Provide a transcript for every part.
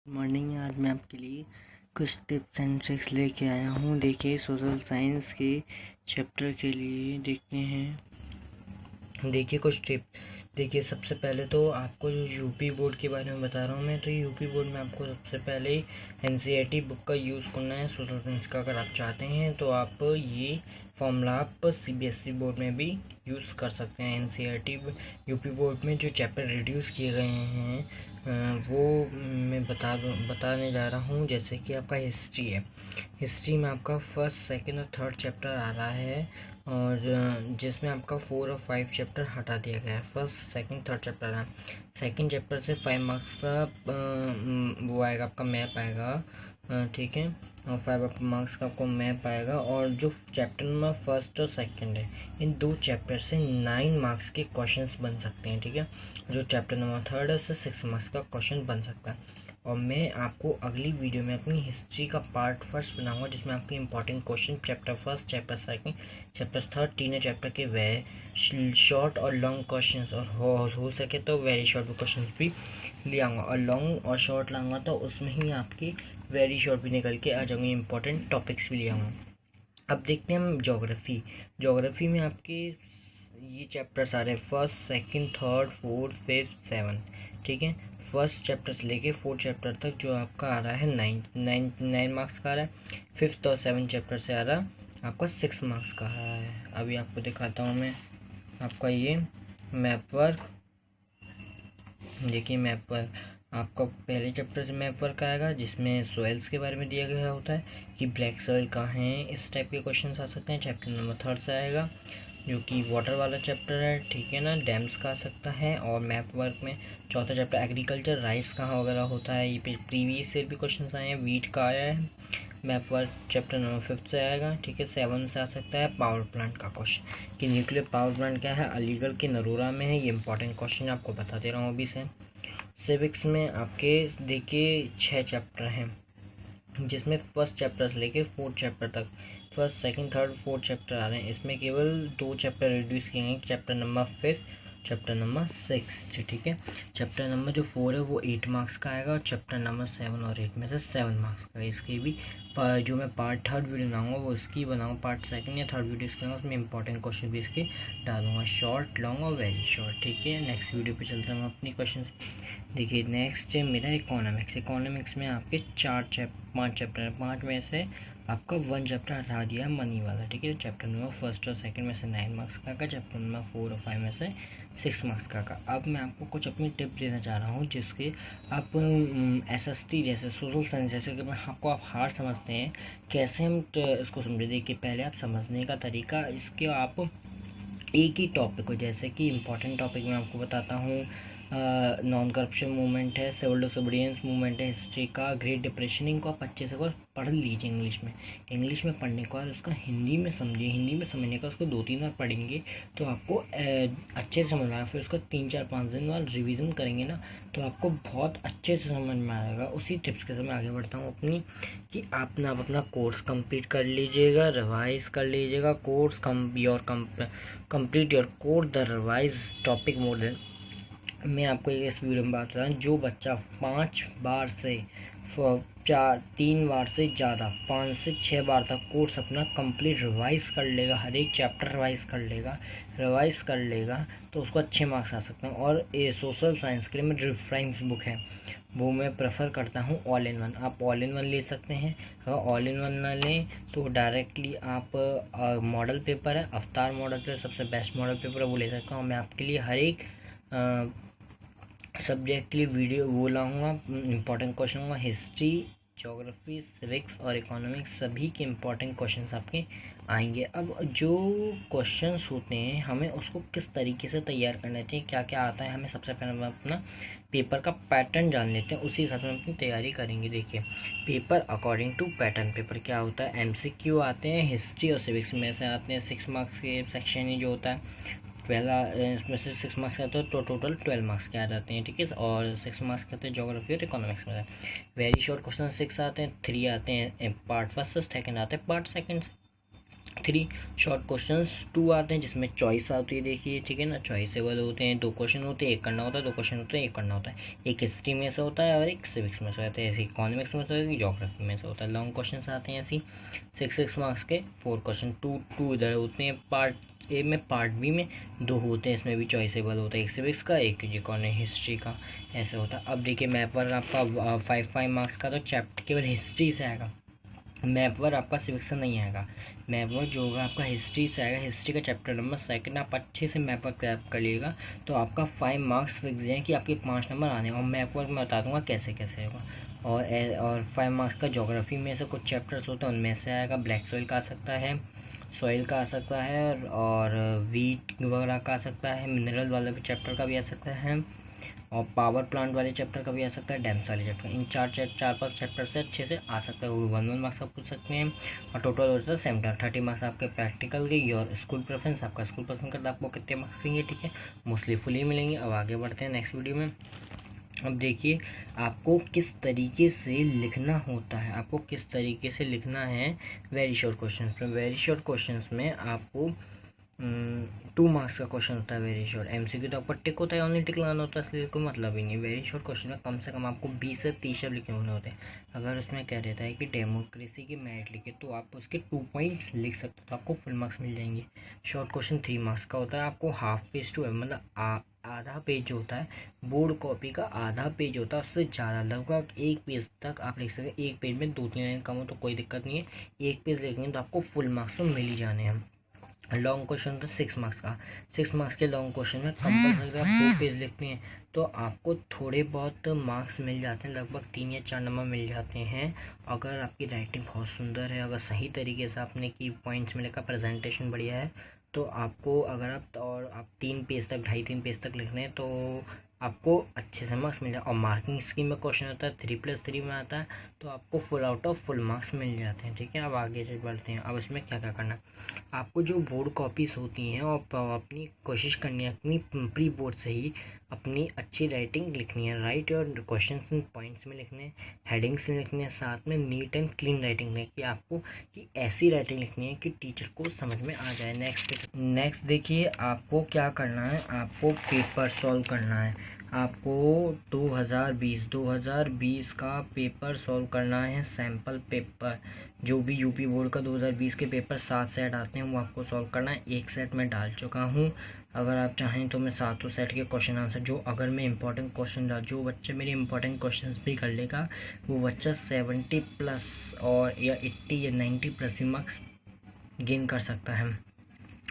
Morning. आज मैं आपके लिए कुछ टिप्स एंड ट्रिक्स लेके आया हूँ। देखिए, सोशल साइंस के चैप्टर के लिए देखते हैं। देखिए कुछ टिप। देखिए, सबसे पहले तो आपको जो यूपी बोर्ड के बारे में बता रहा हूँ मैं, तो यूपी बोर्ड में आपको सबसे पहले एनसीईआरटी बुक का यूज़ करना है सोशल साइंस का। अगर आप चाहते हैं तो आप ये फॉर्मूला आप सीबीएसई बोर्ड में भी यूज़ कर सकते हैं। एनसीईआरटी यूपी बोर्ड में जो चैप्टर रिड्यूस किए गए हैं वो मैं बताने जा रहा हूँ। जैसे कि आपका हिस्ट्री है। हिस्ट्री में आपका फर्स्ट, सेकंड और थर्ड चैप्टर आ रहा है, और जिसमें आपका 4 और 5 चैप्टर हटा दिया गया है। फर्स्ट, सेकंड, थर्ड चैप्टर है। सेकंड चैप्टर से 5 मार्क्स का वो आएगा, आपका मैप आएगा, ठीक है। और 5 मार्क्स का आपको मैप आएगा। और जो चैप्टर नंबर फर्स्ट और सेकंड है, इन दो चैप्टर से 9 मार्क्स के क्वेश्चंस बन सकते हैं, ठीक है। जो चैप्टर नंबर थर्ड है उससे 6 मार्क्स का क्वेश्चन बन सकता है। और मैं आपको अगली वीडियो में अपनी हिस्ट्री का पार्ट फर्स्ट बनाऊंगा, जिसमें आपके important question chapter first, chapter second, chapter third, तीनों चैप्टर के वे शॉर्ट और लॉन्ग क्वेश्चंस, और हो सके तो वेरी शॉर्ट क्वेश्चंस भी ले आऊँगा। और लॉन्ग और शॉर्ट लाऊंगा तो उसमें ही आपकी वेरी शॉर्ट भी निकल के आ जाएंगे, इंपॉर्टेंट टॉपिक्स भी ले आऊँगा। अब देखते हैं हम ज्योग्राफी। ज्योग्राफी में आपके ये चैप्टर्स आ रहे हैं, first, second, third, fourth, fifth, seven, ठीक है। फर्स्ट चैप्टर से लेके फोर्थ चैप्टर तक जो आपका आ रहा है 9 मार्क्स का आ रहा है। फिफ्थ और सेवन चैप्टर से आ रहा आपका 6 मार्क्स का आ रहा है। अभी आपको दिखाता हूँ मैं आपका ये मैप वर्क। देखिए, मैप वर्क आपका पहले चैप्टर से मैप वर्क आएगा, जिसमें सोइल्स के बारे में दिया गया होता है कि ब्लैक सॉइल कहाँ है। इस टाइप के क्वेश्चन आ सकते हैं। चैप्टर नंबर थर्ड से आएगा, जो कि वाटर वाला चैप्टर है, ठीक है ना। डैम्स का आ सकता है। और मैप वर्क में चौथा चैप्टर एग्रीकल्चर, राइस कहाँ वगैरह होता है, ये पे प्रीवियस से भी क्वेश्चन आए हैं। वीट का आया है। Map work chapter number fifth से आएगा, ठीक है। सेवन से आ सकता है पावर प्लांट का क्वेश्चन कि न्यूक्लियर पावर प्लांट क्या है, अलीगढ़ के नरोरा में है। ये इंपॉर्टेंट क्वेश्चन आपको बता दे रहा हूँ अभी से। सिविक्स में आपके देखिए 6 चैप्टर हैं, जिसमें फर्स्ट चैप्टर से लेके फोर्थ चैप्टर तक, first, second, third, fourth chapter आ रहे हैं। इसमें केवल 2 चैप्टर रिड्यूस किए गए, चैप्टर नंबर 5, चैप्टर नंबर 6, ठीक है। चैप्टर नंबर जो 4 है वो 8 मार्क्स का आएगा, और चैप्टर नंबर 7 और 8 में से 7 मार्क्स का। इसकी भी जो मैं पार्ट थर्ड वीडियो बनाऊंगा वो इसकी बनाऊंगा, पार्ट सेकंड या थर्ड वीडियो इसके उसमें इंपॉर्टेंट क्वेश्चन भी इसके डालूंगा, शॉर्ट, लॉन्ग और वेरी शॉर्ट, ठीक है। नेक्स्ट वीडियो पे चलते हैं अपनी क्वेश्चन। देखिए, नेक्स्ट है मेरा इकोनॉमिक्स। इकोनॉमिक्स में आपके 5 चैप्टर हैं। 5 में से आपका 1 चैप्टर हटा दिया है, मनी वाला, ठीक है। चैप्टर नंबर फर्स्ट और सेकंड में से 9 मार्क्स का, चैप्टर नंबर 4 और 5 में से 6 मार्क्स का। अब मैं आपको कुछ अपनी टिप्स देना चाह रहा हूँ, जिसके आप एसएसटी जैसे, सोशल साइंस जैसे कि आपको आप हार्ड समझते हैं, कैसे हम इसको समझे। देखिए, पहले आप समझने का तरीका, इसके आप एक ही टॉपिक को, जैसे कि इम्पोर्टेंट टॉपिक मैं आपको बताता हूँ, नॉन करप्शन मूवमेंट है, सिविल डिसोबीडियंस मूवमेंट है, हिस्ट्री का, ग्रेट डिप्रेशन, इनको आप अच्छे से पढ़ लीजिए इंग्लिश में पढ़ने के बाद उसका हिंदी में समझिए। हिंदी में समझने का उसको 2-3 बार पढ़ेंगे तो आपको अच्छे से समझ में आएगा। फिर उसको 3-4-5 दिन बाद रिवीजन करेंगे ना, तो आपको बहुत अच्छे से समझ में आएगा। उसी टिप्स के साथ मैं आगे बढ़ता हूँ अपनी, कि आप अपना कोर्स कंप्लीट कर लीजिएगा, रिवाइज कर लीजिएगा। Course complete your course the revise topic model. मैं आपको इस वीडियो में बात कर रहा हूँ, जो बच्चा 5 बार से 3 बार से ज़्यादा 5 से 6 बार तक कोर्स अपना कंप्लीट रिवाइज कर लेगा, हर एक चैप्टर रिवाइज कर लेगा, तो उसको अच्छे मार्क्स आ सकते हैं। और ये सोशल साइंस के लिए मैं रेफरेंस बुक है, वो मैं प्रेफर करता हूँ ऑल इन वन। आप ऑल इन वन ले सकते हैं। अगर ऑल इन वन ना लें तो डायरेक्टली आप मॉडल पेपर है, अवतार मॉडल पेपर सबसे बेस्ट मॉडल पेपर है, वो ले सकता हूँ। मैं आपके लिए हर एक सब्जेक्ट के लिए वीडियो वो लाऊंगा, इंपॉर्टेंट क्वेश्चन होगा। हिस्ट्री, ज्योग्राफी, सिविक्स और इकोनॉमिक्स, सभी के इंपॉर्टेंट क्वेश्चंस आपके आएंगे। अब जो क्वेश्चंस होते हैं, हमें उसको किस तरीके से तैयार करना चाहिए, क्या क्या आता है हमें, सबसे पहले हम अपना पेपर का पैटर्न जान लेते हैं, उसी हिसाब से हम अपनी तैयारी करेंगे। देखिए, paper according to pattern. Paper क्या होता है, एमसीक्यू आते हैं, हिस्ट्री और सिविक्स में से आते हैं 6 मार्क्स के सेक्शन ही जो होता है। पहला इसमें से 6 मार्क्स के आते हैं, तो टोटल 12 मार्क्स के आ जाते हैं, ठीक है। और 6 मार्क्स के आते हैं ज्योग्राफी और इकोनॉमिक्स में। वेरी शॉर्ट क्वेश्चन 6 आते हैं, 3 आते हैं पार्ट फर्स्ट से, सेकंड आते हैं पार्ट सेकंड से। 3 शॉर्ट क्वेश्चंस 2 आते हैं जिसमें चॉइस आती है, देखिए ठीक है ना, चॉइसेबल होते हैं, 2 क्वेश्चन होते हैं, एक करना होता है, 2 क्वेश्चन होते हैं, एक करना होता है, एक हिस्ट्री में से होता है और एक सिविक्स में से होता है, ऐसे इकोनॉमिक्स में से होता है, ज्योग्राफी में से होता है। लॉन्ग क्वेश्चन आते हैं ऐसे 6 मार्क्स के 4 क्वेश्चन, 2 इधर होते हैं पार्ट ए में, पार्ट बी में 2 होते हैं, इसमें भी चॉइसेबल होता है, एक सिविक्स का एक इकोनॉमिक हिस्ट्री का, ऐसे होता है। अब देखिए मैप पर आपका 5 मार्क्स का तो चैप्टर केवल हिस्ट्री से आएगा, मैप वर्क आपका सिविक्स से नहीं आएगा। मैप वर्क जो होगा आपका हिस्ट्री से आएगा, हिस्ट्री का चैप्टर नंबर 2 आप अच्छे से मैप वर्क क्रैप कर लीजिएगा तो आपका 5 मार्क्स फिक्स हैं कि आपके 5 नंबर आने, और मैप वर्क मैं बता दूंगा कैसे कैसे होगा। और 5 मार्क्स का ज्योग्राफी में से कुछ चैप्टर्स होते हैं उनमें से आएगा, ब्लैक सॉइल का आ सकता है, सॉइल का आ सकता है, और वीट वगैरह का आ सकता है, मिनरल वाला भी चैप्टर का भी आ सकता है, और पावर प्लांट वाले चैप्टर का भी आ सकता है, डैम्स वाले चैप्टर, इन 4-5 चैप्टर से अच्छे से आ सकता है, वो 1 मार्क्स आप पूछ सकते हैं। और टोटल होता है 30 मार्क्स आपके प्रैक्टिकल के, और स्कूल प्रेफरेंस आपका स्कूल पसंद करता है आपको कितने मार्क्स देंगे, ठीक है, मोस्टली फुली मिलेंगे। अब आगे बढ़ते हैं नेक्स्ट वीडियो में। अब देखिए आपको किस तरीके से लिखना होता है, आपको किस तरीके से लिखना है वेरी शॉर्ट क्वेश्चन में। वेरी शॉर्ट क्वेश्चन में आपको 2 मार्क्स का क्वेश्चन होता है वेरी शॉर्ट, एमसीक्यू तो आपका टिक होता है, ओनली टिक लगाना होता है, इसलिए कोई मतलब ही नहीं। वेरी शॉर्ट क्वेश्चन में कम से कम आपको 20 से 30 शब्द लिखे होने होते हैं। अगर उसमें कह देता है कि डेमोक्रेसी की मेरिट लिखे तो आप उसके 2 पॉइंट्स लिख सकते हो, तो आपको फुल मार्क्स मिल जाएंगे। शॉर्ट क्वेश्चन 3 मार्क्स का होता है, आपको हाफ पेज टू मतलब आधा पेज जो होता है, बोर्ड कॉपी का आधा पेज होता है, उससे ज़्यादा लगभग 1 पेज तक आप लिख सकते हैं। 1 पेज में 2-3 लाइन कम हो तो कोई दिक्कत नहीं है, 1 पेज लिखेंगे तो आपको फुल मार्क्स तो मिल ही जाने हैं। लॉन्ग क्वेश्चन तो 6 मार्क्स का, 6 मार्क्स के लॉन्ग क्वेश्चन में कंपल्सरी आप 2 पेज लिखते हैं तो आपको थोड़े बहुत मार्क्स मिल जाते हैं, लगभग 3 या 4 नंबर मिल जाते हैं। अगर आपकी राइटिंग बहुत सुंदर है, अगर सही तरीके से आपने की पॉइंट्स में लिखा, प्रेजेंटेशन बढ़िया है, तो आपको अगर आप 3 पेज तक 2.5-3 पेज तक लिख रहे हैं तो आपको अच्छे से मार्क्स मिल जाए। और मार्किंग स्कीम में क्वेश्चन होता है 3+3 में आता है, तो आपको full out of full marks मिल जाते हैं, ठीक है। अब आगे बढ़ते हैं। अब इसमें क्या क्या करना है, आपको जो बोर्ड कॉपीज़ होती हैं और अपनी कोशिश करनी है अपनी प्री बोर्ड से ही अपनी अच्छी राइटिंग लिखनी है, राइट और क्वेश्चंस एंड पॉइंट्स में लिखने हैं, हेडिंग्स में लिखने हैं, साथ में नीट एंड क्लीन राइटिंग में, कि आपको कि ऐसी राइटिंग लिखनी है कि टीचर को समझ में आ जाए। नेक्स्ट देखिए आपको क्या करना है, आपको पेपर सॉल्व करना है। आपको 2020 का पेपर सॉल्व करना है, सैम्पल पेपर जो भी यूपी बोर्ड का 2020 के पेपर 7 सेट आते हैं वो आपको सॉल्व करना है। 1 सेट में डाल चुका हूँ, अगर आप चाहें तो मैं 7 सेट के क्वेश्चन आंसर जो अगर मैं इंपॉर्टेंट क्वेश्चन डाल, जो बच्चा मेरे इंपॉर्टेंट क्वेश्चन भी कर लेगा वो बच्चा 70+ और या 80 या 90+ मार्क्स गेन कर सकता है।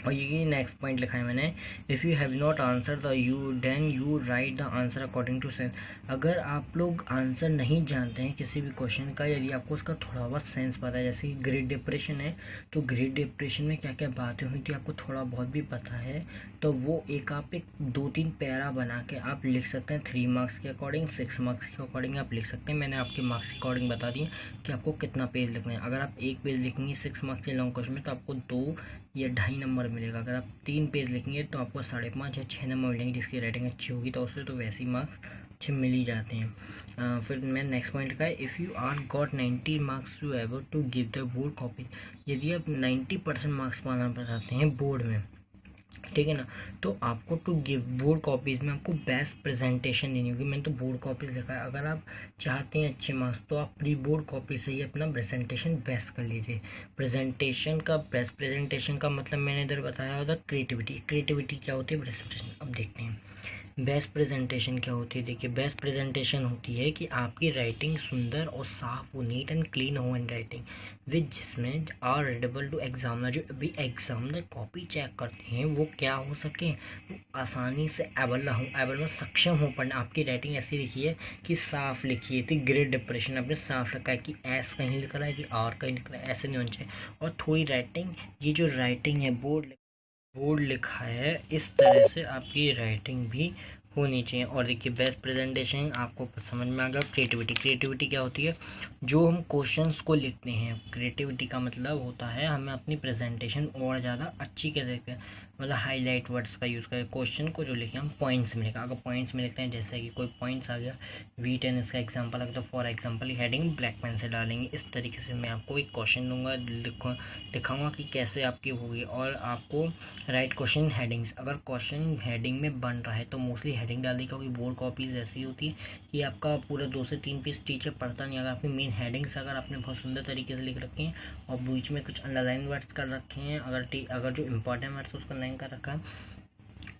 और ये नेक्स्ट पॉइंट लिखा है मैंने, if you have not answer the you then you write the answer according to sense. अगर आप लोग आंसर नहीं जानते हैं किसी भी क्वेश्चन का, यदि आपको उसका थोड़ा बहुत सेंस पता है, जैसे कि ग्रेट डिप्रेशन है तो ग्रेट डिप्रेशन में क्या क्या बातें हुई थी आपको थोड़ा बहुत भी पता है, तो वो एक 2-3 पैरा बना के आप लिख सकते हैं। 3 मार्क्स के अकॉर्डिंग 6 मार्क्स के अकॉर्डिंग आप लिख सकते हैं। मैंने आपके मार्क्स के अकॉर्डिंग बता दिया कि आपको कितना पेज लिखना है। अगर आप 1 पेज लिखेंगे 6 मार्क्स के लॉन्ग क्वेश्चन में तो आपको 2 या 2.5 नंबर मिलेगा। अगर आप 3 पेज लिखेंगे तो आपको 5.5 या 6 नंबर मिलेंगे, जिसकी राइटिंग अच्छी होगी तो उससे तो वैसे ही मार्क्स अच्छे मिल ही जाते हैं। फिर मैं नेक्स्ट पॉइंट का है, if you are got 90 marks to ever to give the board copy. यदि आप 90% मार्क्स पाना चाहते हैं बोर्ड में, ठीक है ना, तो आपको टू गिव बोर्ड कॉपीज़ में आपको बेस्ट प्रेजेंटेशन देनी होगी। मैंने तो बोर्ड कॉपीज़ लिखा है, अगर आप चाहते हैं अच्छे मार्क्स तो आप प्री बोर्ड कॉपी से ही अपना प्रेजेंटेशन बेस्ट कर लीजिए। प्रेजेंटेशन का बेस्ट प्रेजेंटेशन का मतलब मैंने इधर बताया होता क्रिएटिविटी। क्रिएटिविटी क्या होती है प्रेजेंटेशन, अब देखते हैं बेस्ट प्रेजेंटेशन क्या होती है। देखिए बेस्ट प्रेजेंटेशन होती है कि आपकी राइटिंग सुंदर और साफ हो, नीट एंड क्लीन हो एंड राइटिंग विच जिसमें आर रीडेबल टू एग्जामिनर। जो अभी एग्जामिनर कॉपी चेक करते हैं वो क्या हो सके, वो आसानी से एबल में सक्षम हो पढ़ना। आपकी राइटिंग ऐसी लिखी है कि साफ लिखी है, थी ग्रेट डिप्रेशन आपने साफ लिखा है कि एस कहीं लिख रहा है कि आर कहीं लिख रहा है, ऐसे नहीं होना चाहिए। और थोड़ी राइटिंग, ये जो राइटिंग है बोर्ड लिखा है इस तरह से आपकी राइटिंग भी होनी चाहिए। और देखिए बेस्ट प्रेजेंटेशन आपको समझ में आ गया। क्रिएटिविटी क्या होती है, जो हम क्वेश्चंस को लिखते हैं, क्रिएटिविटी का मतलब होता है हमें अपनी प्रेजेंटेशन और ज़्यादा अच्छी कैसे मतलब हाईलाइट वर्ड्स का यूज़ करें। क्वेश्चन को जो लिखे हम पॉइंट्स में लिखा, अगर पॉइंट्स में लिखते हैं जैसे कि कोई पॉइंट्स आ गया V10 इसका एग्जांपल है, तो for example heading black pen से डालेंगे। इस तरीके से मैं आपको एक क्वेश्चन दूंगा, दिखाऊंगा कि कैसे आपकी होगी, और आपको राइट क्वेश्चन हेडिंग्स। अगर क्वेश्चन हेडिंग में बन रहा है तो मोस्टली हेडिंग डालने, क्योंकि बोर्ड कॉपीज ऐसी होती है कि आपका पूरा 2 से 3 पेज टीचर पढ़ता नहीं। अगर आपकी मेन हेडिंग्स अगर आपने बहुत सुंदर तरीके से लिख रखे हैं और बीच में कुछ अंडरलाइन वर्ड्स कर रखे हैं, अगर जो इंपॉर्टेंट वर्ड्स उसको लाइन कर रखा है,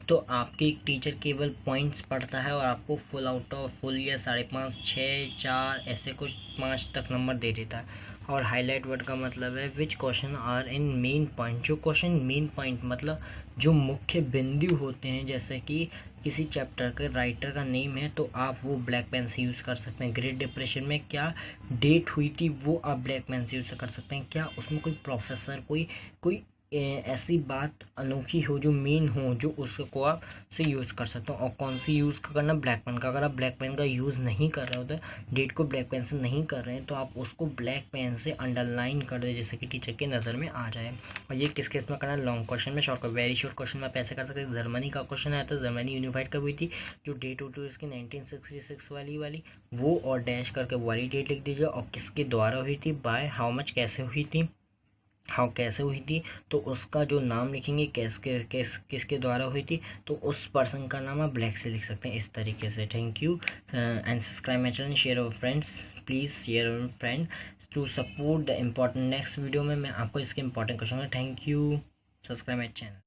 तो आपके एक टीचर केवल पॉइंट्स पढ़ता है और आपको फुल आउट ऑफ फुल या 5.5, 6, 4 ऐसे कुछ 5 तक नंबर दे देता है। और हाईलाइट वर्ड का मतलब है which question are in main point. जो क्वेश्चन मेन पॉइंट मतलब जो मुख्य बिंदु होते हैं, जैसे कि किसी चैप्टर के राइटर का नेम है तो आप वो ब्लैक पेन से यूज़ कर सकते हैं। ग्रेट डिप्रेशन में क्या डेट हुई थी वो आप ब्लैक पेन से यूज़ कर सकते हैं। क्या उसमें कोई प्रोफेसर कोई ऐसी बात अनोखी हो जो मेन हो, जो उसको आप से यूज़ कर सकते हो। और कौन सी यूज़ करना, ब्लैक पेन का। अगर आप ब्लैक पेन का यूज़ नहीं कर रहे होते, डेट को ब्लैक पेन से नहीं कर रहे हैं, तो आप उसको ब्लैक पेन से अंडरलाइन कर दें जिससे कि टीचर के नज़र में आ जाए। और ये किस केस में करना है, लॉन्ग क्वेश्चन में। शॉर्ट वेरी शॉर्ट क्वेश्चन में आप ऐसे कर सकते हैं। जर्मनी का क्वेश्चन आया था, जर्मनी यूनिफाइड कब हुई थी, जो डेट होती है उसकी 1966 वाली वो, और डैश करके वाली डेट लिख दीजिए, और किसके द्वारा हुई थी, बाय हाउ मच कैसे हुई थी, कैसे हुई थी, तो उसका जो नाम लिखेंगे किसके द्वारा हुई थी, तो उस पर्सन का नाम आप ब्लैक से लिख सकते हैं इस तरीके से। Thank you and subscribe my channel, share our friends, please share our friend to support the important. Next video में मैं आपको इसके important question. Thank you, subscribe my channel.